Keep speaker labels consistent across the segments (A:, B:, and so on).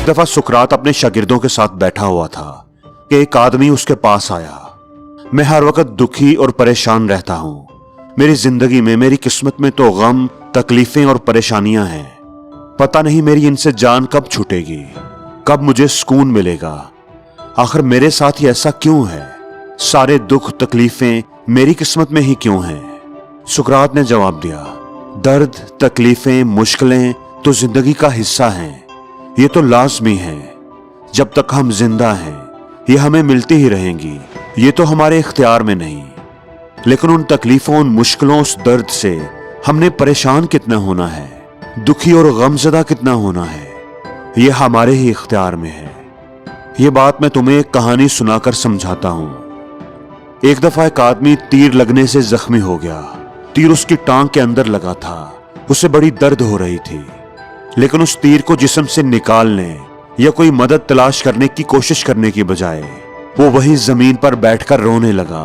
A: दफा सुकरात अपने शागिर्दों के साथ बैठा हुआ था कि एक आदमी उसके पास आया। मैं हर वक्त दुखी और परेशान रहता हूँ। मेरी जिंदगी में, मेरी किस्मत में तो गम, तकलीफें और परेशानियां हैं। पता नहीं मेरी इनसे जान कब छूटेगी, कब मुझे सुकून मिलेगा। आखिर मेरे साथ ये ऐसा क्यों है? सारे दुख तकलीफें मेरी किस्मत में ही क्यों हैं? सुकरात ने जवाब दिया, दर्द, तकलीफें, मुश्किलें तो जिंदगी का हिस्सा हैं। ये तो लाजमी है। जब तक हम जिंदा हैं ये हमें मिलती ही रहेंगी। ये तो हमारे इख्तियार में नहीं। लेकिन उन तकलीफों, उन मुश्किलों, उस दर्द से हमने परेशान कितना होना है, दुखी और गमज़दा कितना होना है, ये हमारे ही इख्तियार में है। ये बात मैं तुम्हें एक कहानी सुनाकर समझाता हूं। एक दफा एक आदमी तीर लगने से जख्मी हो गया। तीर उसकी टांग के अंदर लगा था। उसे बड़ी दर्द हो रही थी, लेकिन उस तीर को जिस्म से निकालने या कोई मदद तलाश करने की कोशिश करने की बजाय वो वहीं जमीन पर बैठकर रोने लगा।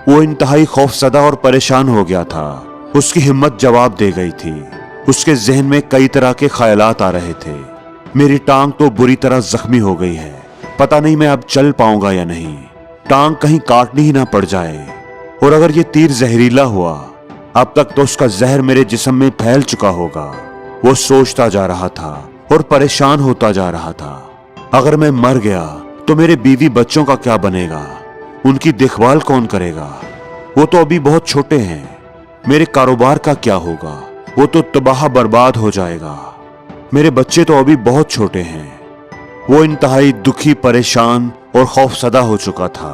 A: वो इंतहाई खौफजदा और परेशान हो गया था। उसकी हिम्मत जवाब दे गई थी। उसके जहन में कई तरह के ख्यालात आ रहे थे। मेरी टांग तो बुरी तरह जख्मी हो गई है, पता नहीं मैं अब चल पाऊंगा या नहीं। टांग कहीं काटनी ही ना पड़ जाए, और अगर ये तीर जहरीला हुआ, अब तक तो उसका जहर मेरे जिस्म में फैल चुका होगा। वो सोचता जा रहा था और परेशान होता जा रहा था। अगर मैं मर गया तो मेरे बीवी बच्चों का क्या बनेगा? उनकी देखभाल कौन करेगा? वो तो अभी बहुत छोटे हैं। मेरे कारोबार का क्या होगा? वो तो तबाह बर्बाद हो जाएगा। मेरे बच्चे तो अभी बहुत छोटे हैं। वो इंतहाई दुखी, परेशान और खौफसदा हो चुका था।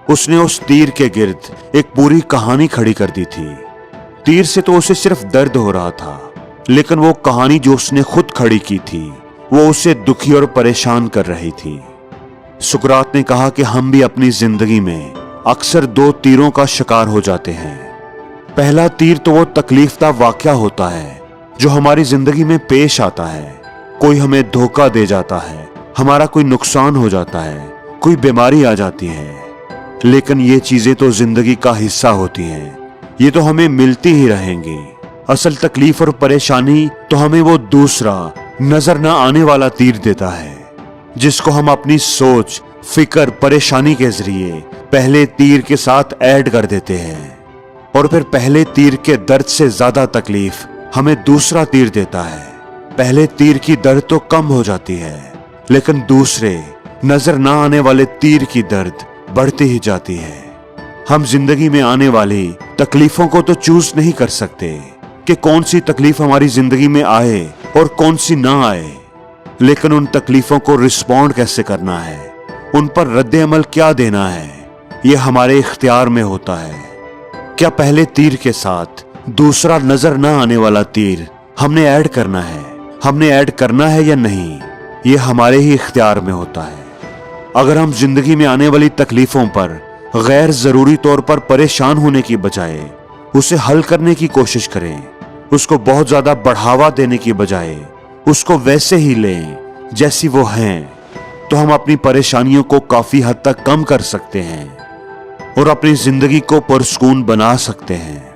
A: उसने उस तीर के गिर्द एक पूरी कहानी खड़ी कर दी थी। तीर से तो उसे सिर्फ दर्द हो रहा था, लेकिन वो कहानी जो उसने खुद खड़ी की थी वो उसे दुखी और परेशान कर रही थी। सुकरात ने कहा कि हम भी अपनी जिंदगी में अक्सर दो तीरों का शिकार हो जाते हैं। पहला तीर तो वो तकलीफदा वाकया होता है जो हमारी जिंदगी में पेश आता है। कोई हमें धोखा दे जाता है, हमारा कोई नुकसान हो जाता है, कोई बीमारी आ जाती है। लेकिन ये चीजें तो जिंदगी का हिस्सा होती हैं, ये तो हमें मिलती ही रहेंगी। असल तकलीफ और परेशानी तो हमें वो दूसरा, नजर न आने वाला तीर देता है, जिसको हम अपनी सोच, फिक्र, परेशानी के जरिए पहले तीर के साथ ऐड कर देते हैं, और फिर पहले तीर के दर्द से ज्यादा तकलीफ हमें दूसरा तीर देता है। पहले तीर की दर्द तो कम हो जाती है, लेकिन दूसरे, नजर न आने वाले तीर की दर्द बढ़ती ही जाती है। हम जिंदगी में आने वाली तकलीफों को तो चूज नहीं कर सकते कि कौन सी तकलीफ हमारी जिंदगी में आए और कौन सी ना आए, लेकिन उन तकलीफों को रिस्पॉन्ड कैसे करना है, उन पर रद्द अमल क्या देना है, ये हमारे इख्तियार में होता है। क्या पहले तीर के साथ दूसरा, नजर ना आने वाला तीर हमने ऐड करना है? हमने ऐड करना है या नहीं, ये हमारे ही इख्तियार में होता है। अगर हम जिंदगी में आने वाली तकलीफों पर गैर जरूरी तौर पर परेशान होने की बजाय उसे हल करने की कोशिश करें, उसको बहुत ज्यादा बढ़ावा देने की बजाय उसको वैसे ही लें जैसी वो हैं, तो हम अपनी परेशानियों को काफी हद तक कम कर सकते हैं और अपनी जिंदगी को पुरसुकून बना सकते हैं।